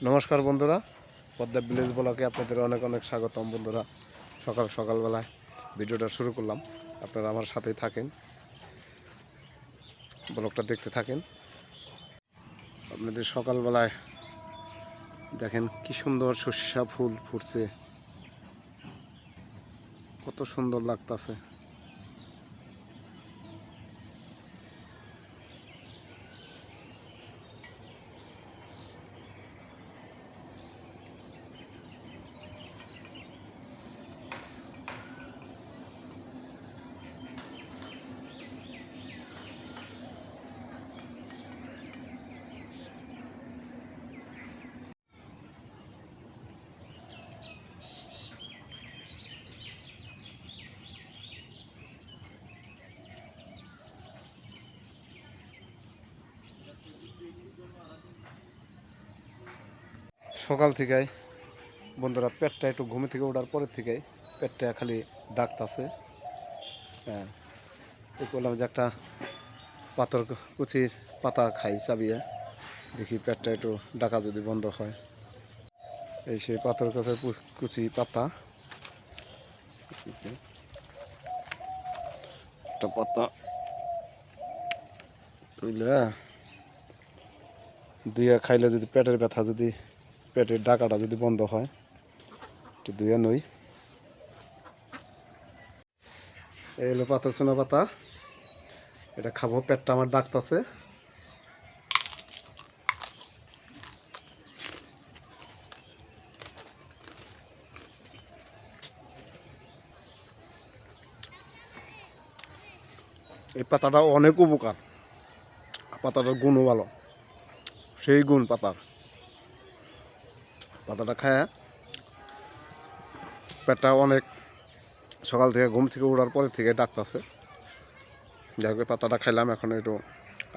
নমস্কার বন্ধুরা, পদ্মা ভিলেজ ব্লগে আপনাদের অনেক অনেক স্বাগতম। বন্ধুরা, সকালবেলায় ভিডিওটা শুরু করলাম। আপনারা আমার সাথেই থাকেন, ব্লগটা দেখতে থাকেন। আপনাদের সকালবেলায় দেখেন কি সুন্দর সর্ষা ফুল ফুটছে, কত সুন্দর লাগতাছে। সকাল থেকেই বন্ধুরা পেটটা একটু ঘুমে থেকে ওঠার পরের থেকেই পেটটা খালি ডাকতাছে। হ্যাঁ, বললাম যে একটা পাথর কুচির পাতা খাই চাবিয়ে, দেখি পেটটা একটু ডাকা যদি বন্ধ হয়। এই সেই পাথর গাছের কুচি পাতা, একটা পাতা তুলে দিয়ে খাইলে যদি পেটের ব্যথা, যদি পেটের ডাকাটা যদি বন্ধ হয়, একটু ধুয়ে নই। এই হলো পাতা চুনা পাতা, এটা খাবো, পেটটা আমার ডাকতাছে। এই পাতাটা অনেক উপকার, পাতাটার গুণও ভালো, সেই গুণ পাতাটা খায় পেটটা অনেক, সকাল থেকে ঘুম থেকে ওঠার পরে থেকে ডাকতেছে। যাই হোক, পাতাটা খাইলাম, এখন একটু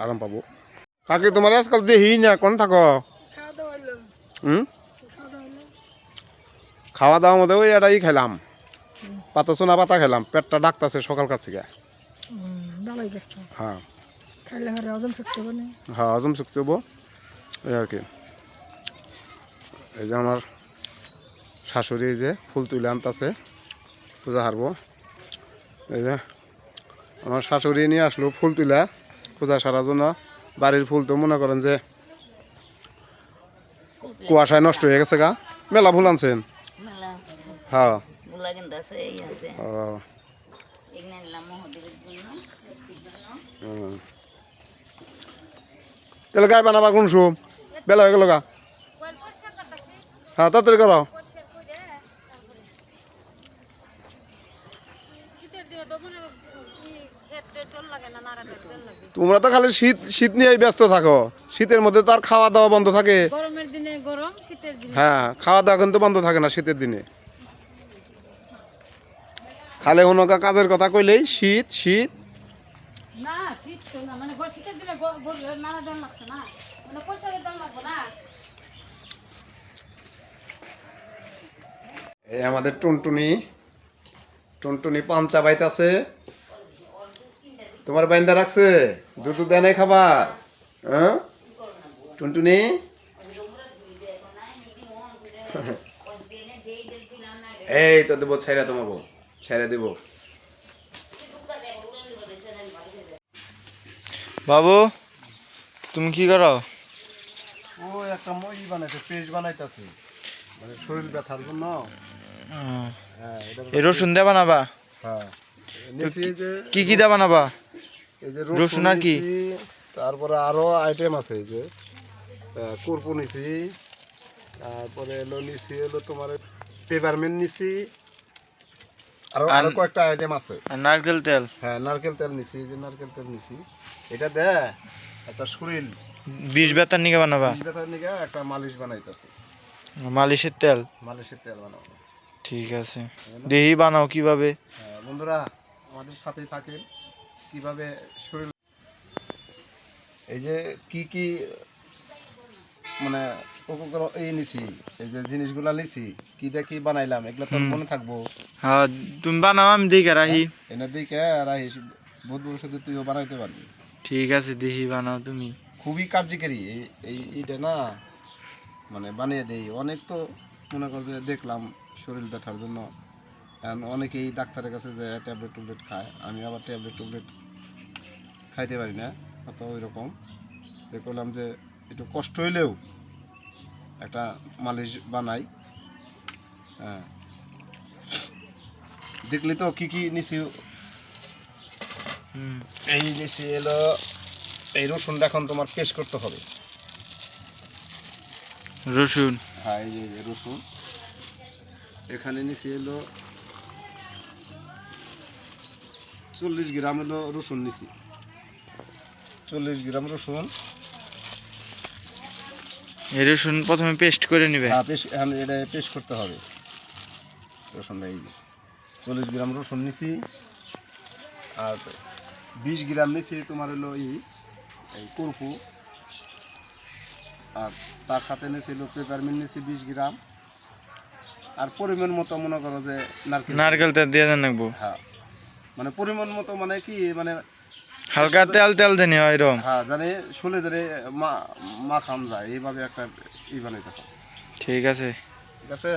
আরাম পাবো। কাকি তোমার আজকাল দেখি না, কোন থাকো? খাওয়া দাওয়ার মধ্যে ওই এটাই খাইলাম, পাতা চুনা পাতা খাইলাম, পেটটা ডাকতেছে সকালকার থেকে। হ্যাঁ হ্যাঁ, হজম শক্তি হবো, এই আর কি। এই যে আমার শাশুড়ি যে ফুল তুলে আনতেছে, পূজা হারবো। এই যে আমার শাশুড়ি নিয়ে আসলো ফুল তুলে পূজা সারার জন্য। বাড়ির ফুল তো মনে করেন যে কুয়াশায় নষ্ট হয়ে গেছে গা। মেলা ফুল আনছেন? হ্যাঁ, তাহলে গায়ে বানাবা কোন শু? বেলা হয়ে গেল গা। হ্যাঁ, তাড়াতাড়ি করো। তোমরা তো খালি শীত শীত নিয়েই ব্যস্ত থাকো, শীতের মধ্যে তো আর খাওয়া দাওয়া বন্ধ থাকে। গরমের দিনে গরম, শীতের দিনে হ্যাঁ, খাওয়া দাওয়া কিন্তু বন্ধ থাকে না শীতের দিনে। খালি অনকা কাজের কথা কইলেই শীত শীত। না, শীত তো না, মানে শীতের দিনে নানা দাম লাগছে না, মানে পোশাকের দাম লাগবে না। এই আমাদের টুনটুনি টুনটুনি পাঞ্চা বাইতাছে। তোমার বাইন্দা রাখছে, দুটো দেয় নাই খাবার? হ্যাঁ টুনটুনি, এই তো দেবো, ছেড়ে তোমাকে ছেড়ে দেব। বাবু, তুমি কি করো? ও একটা মই বানাইছে, পেস্ট বানাইতেছে, মানে শরীর ব্যথার জন্য। এই রসুন দিয়ে বানাবা? হ্যাঁ, কি কি দিয়ে বানাবা? এই যে রসুন আর কি? তারপরে আরো আইটেম আছে, এই যে কুরপু নিছি, তারপরে এলো নিছি, এলো তোমার পেপারমেন্ট নিছি, আরো কয়েকটা আইটেম আছে। নারকেল তেল? হ্যাঁ, নারকেল তেল নিছি, এই যে নারকেল তেল নিছি। এটা দে একটা শরীর বিষ ব্যথার নিকে বানাবা? বিষ ব্যথার নিকে একটা মালিশ বানাইতেছে, মালিশের তেল? মালিশের তেল বানাবো। ঠিক আছে, দেখি বানাও কিভাবে। বন্ধুরা, আমাদের সাথেই থাকেন, কিভাবে শরীর, এই যে কি কি মানে উপকরণ এই নিছি, এই যে জিনিসগুলা নিছি, কি দেখি বানাইলাম, এগুলো তো মনে থাকবো। হ্যাঁ, তুমি বানাও, আমি দেখে রাখি। এনে দিকে রাখিস, বহুত ভবিষ্যতে তুইও বানাইতে পারবি। ঠিক আছে, দেখি বানাও তুমি। খুবই কার্যকরী এইটা না, মানে বানিয়ে দেই। অনেক তো মনে কর যে দেখলাম শরীর ব্যথার জন্য অনেকেই ডাক্তারের কাছে যে ট্যাবলেট টুবলেট খায়, আমি আবার ট্যাবলেট টুবলেট খাইতে পারি না অত ওই রকম। দেখলাম যে একটু কষ্ট হইলেও একটা মালিশ বানাই। হ্যাঁ, দেখলি তো কি কি নিছি। এই নিছি এলো এই রসুনটা এখন তোমার পেস্ট করতে হবে। রসুন। হ্যাঁ, এই যে রসুন এখানে নিছি এলো 40 গ্রাম হলো রসুন নিছি। 40 গ্রাম রসুন। এই রসুন প্রথমে পেস্ট করে নিবে। হ্যাঁ, এটা পেস্ট করতে হবে রসুনটা। এই যে 40 গ্রাম রসুন নিছি, আর 20 গ্রাম নিছি তোমার হলো এই কুরকু, আর তার সাথে নিছি হলো পেপারমিন্ট নিছি 20 গ্রাম, আর পরিমাণ মতো মনে করো যে নারকেল তেল দিয়ে দেন লাগবো। হ্যাঁ, মানে পরিমাণ মতো মানে কি মানে হালকা তেল তেল দেনি হয় এরকম। হ্যাঁ, জানে শুলে ধরে মাখান যায় এইভাবে একটা বানাইতে হবে। ঠিক আছে। ঠিক আছে।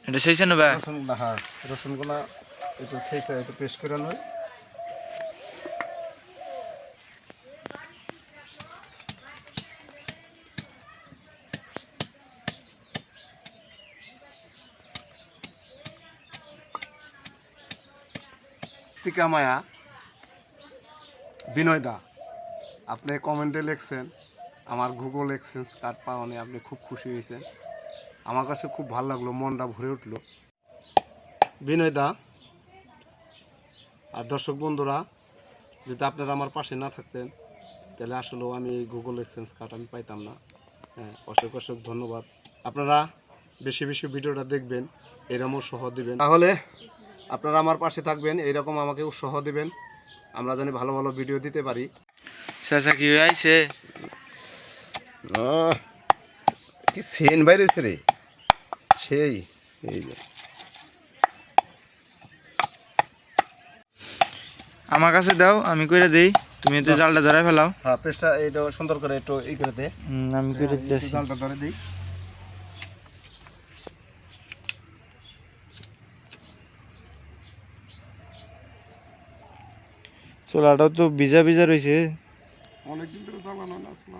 এটা সেই নেবা। রসুনগুলো, হ্যাঁ রসুনগুলো একটু সেই একটু পেস্ট করে নয়। টিকা মায়া বিনয় দা, আপনি কমেন্টে লিখছেন আমার গুগল এক্সচেঞ্জ কার্ড পাওয়া নিয়ে আপনি খুব খুশি হয়েছেন। আমার কাছে খুব ভালো লাগলো, মনটা ভরে উঠলো বিনয় দা। আর দর্শক বন্ধুরা, যদি আপনারা আমার পাশে না থাকতেন তাহলে আসলেও আমি এই গুগল এক্সচেঞ্জ কার্ড আমি পাইতাম না। হ্যাঁ, অশেষ অশেষ ধন্যবাদ। আপনারা বেশি বেশি ভিডিওটা দেখবেন, এরকম উৎসাহ দিবেন, তাহলে আপনারা আমার পাশে থাকবেন, এইরকম আমাকে উৎসাহ দিবেন, আমরা জানি ভালো ভালো ভিডিও দিতে পারি। চাচা কি আইছে? কি সেন বাইরেছে রে সেই। এই যে আমার কাছে দাও, আমি কইরা দেই, তুমি একটু জালটা ধরে ফেলাও। হ্যাঁ, পেস্টটা এইটা সুন্দর করে একটু করে দে। আমি কইরা দিতেছি। জালটা ধরে দিই। চোলাটাও তো ভিজা ভিজা রয়েছে, অনেকদিন ধরে জ্বালানো না আসলে।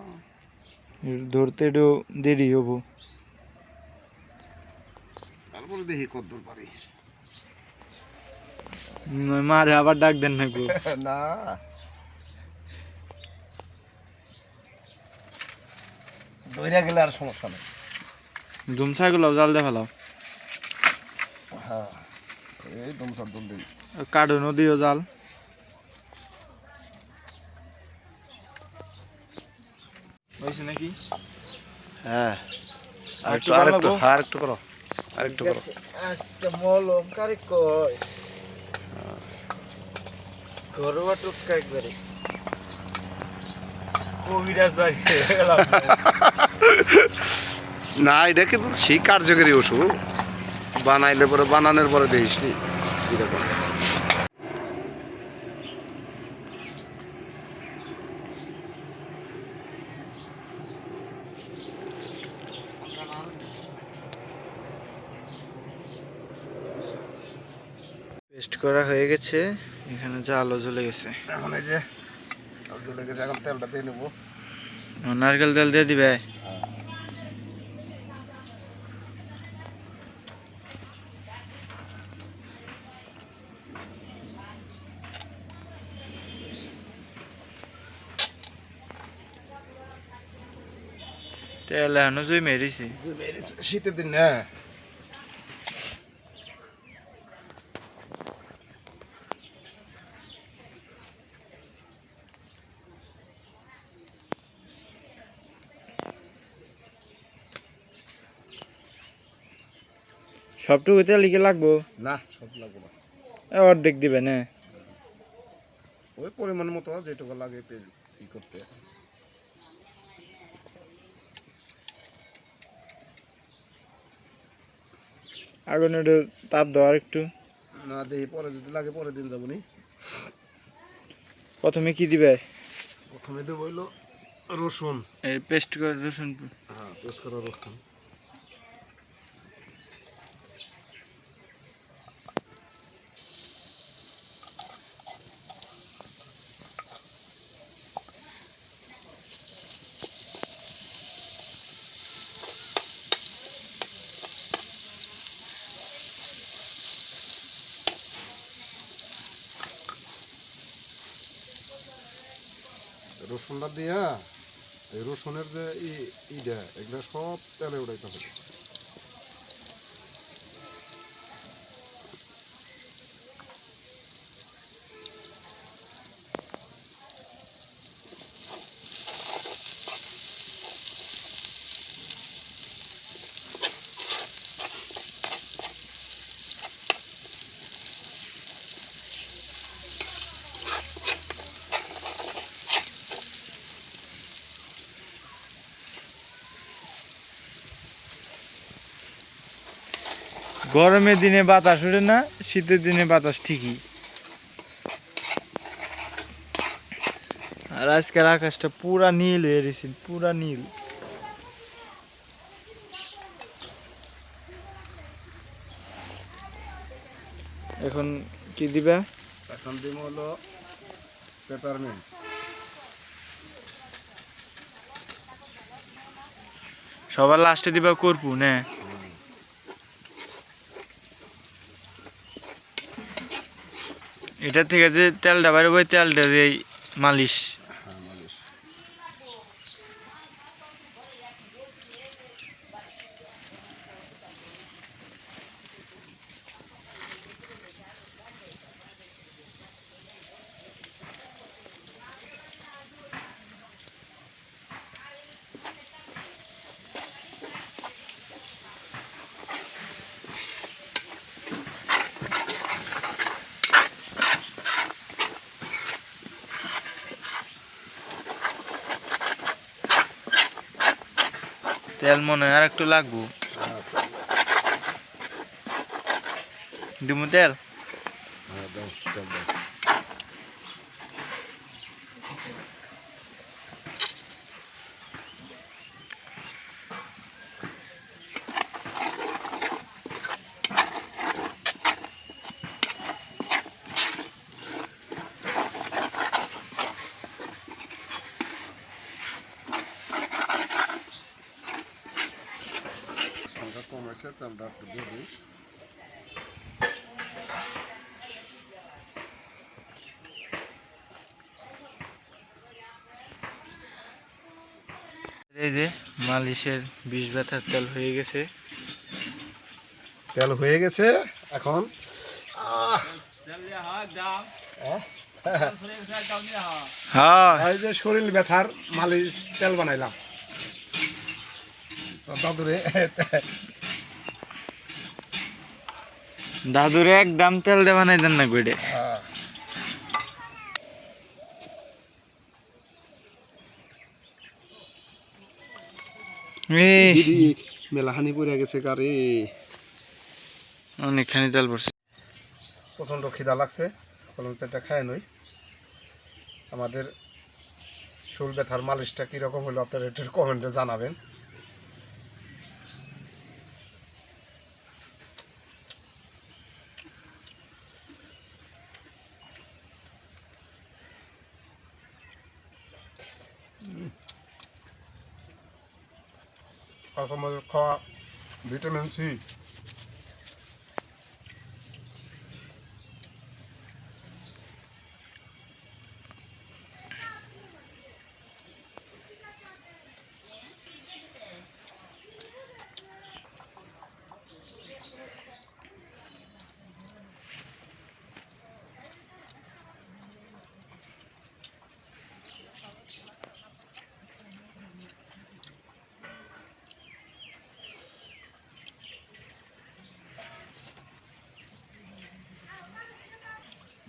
ধরতে একটু দেরি হবো। তারপরে দেখি কতদূর পারি। মারে আবার ডাক দেন না গো। না, দইরা গেলে আর সমস্যা নেই। ধুমসাগুলো জাল দিয়ে ফেলাও। হ্যাঁ, এই দমসার দম দিই। কাঠও নদীও জাল। হয়েছে নাকি? হ্যাঁ, আরেকটু আরেকটু আরেকটু করো, আরেকটু করো। আজকে মলম কারি কই ঘরোয়া টুক্কা একবারে কবিরাজ ভাই গেলাম। না, এটা কিন্তু সেই কার্যকরী ওষুধ, বানাইলে পরে বানানোর পরে দেখিস নি কিরকম। পেস্ট করা হয়ে গেছে, এখানে জালও জ্বলে গেছে। এখন এই যে জ্বলে গেছে, এখন তেলটা দিয়ে নেবো। নারকেল তেল দিয়ে দিবে। তেল এখনো জুই মেরিছে। শীতের দিন না, সবটুকু তেল লিখে লাগবো না সব লাগবে না, অর্ধেক দিবে না? ওই পরিমাণ মতো যেটুকু লাগে ই করতে। আগুনে একটু তাপ দেওয়ার একটু। না দেখি পরে যদি লাগে পরে দিন যাবো নি। প্রথমে কি দিবে? প্রথমে দেবো হইলো রসুন। এই পেস্ট করে রসুন। হ্যাঁ, পেস্ট করা রসুন। রসুনটা দিয়া এই রসুনের যে ইটা এগুলা সব তেলে উড়াইতে হবে। গরমের দিনে বাতাস ওঠে না, শীতের দিনে বাতাস ঠিকই। আর আজকের আকাশটা পুরা নীল হয়ে গেছে, পুরা নীল। এখন কি দিবা? এখন দিব হলো পেপারমিন্ট। সবার লাস্টে দিবা করপু না? এটা থেকে যে তেলটা বাইরে ওই তেলটা দিয়ে মালিশ। হ্যাঁ, মালিশ। তেল মনে হয় আর একটু লাগবো। হ্যাঁ, দিমু তেল। হ্যাঁ, দাও তেল দাও। সংখ্যা কম হয়েছে, তেলটা একটু দিয়ে দিই। এই যে মালিশের বিষ ব্যথার তেল হয়ে গেছে। তেল হয়ে গেছে এখন। হ্যাঁ, এই যে শরীর ব্যথার মালিশ তেল বানাইলাম দাদুরে। দাদুরে একদম তেল দেওয়া নাই দেন না গইডে। মেলাহানি পড়ে গেছে কারে। অনেকখানি তেল পড়ছে। প্রচণ্ড খিদা লাগছে, কলম চারটা খায় নই। আমাদের চুল ব্যথার মালিশটা কীরকম হলো আপনারা একটু কমেন্টে জানাবেন। খাওয়া ভিটামিন সি।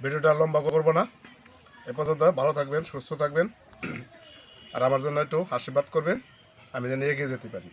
ভিডিওটা লম্বা করবো না, এ পর্যন্ত। ভালো থাকবেন, সুস্থ থাকবেন, আর আমার জন্য একটু আশীর্বাদ করবেন, আমি যেন এগিয়ে যেতে পারি।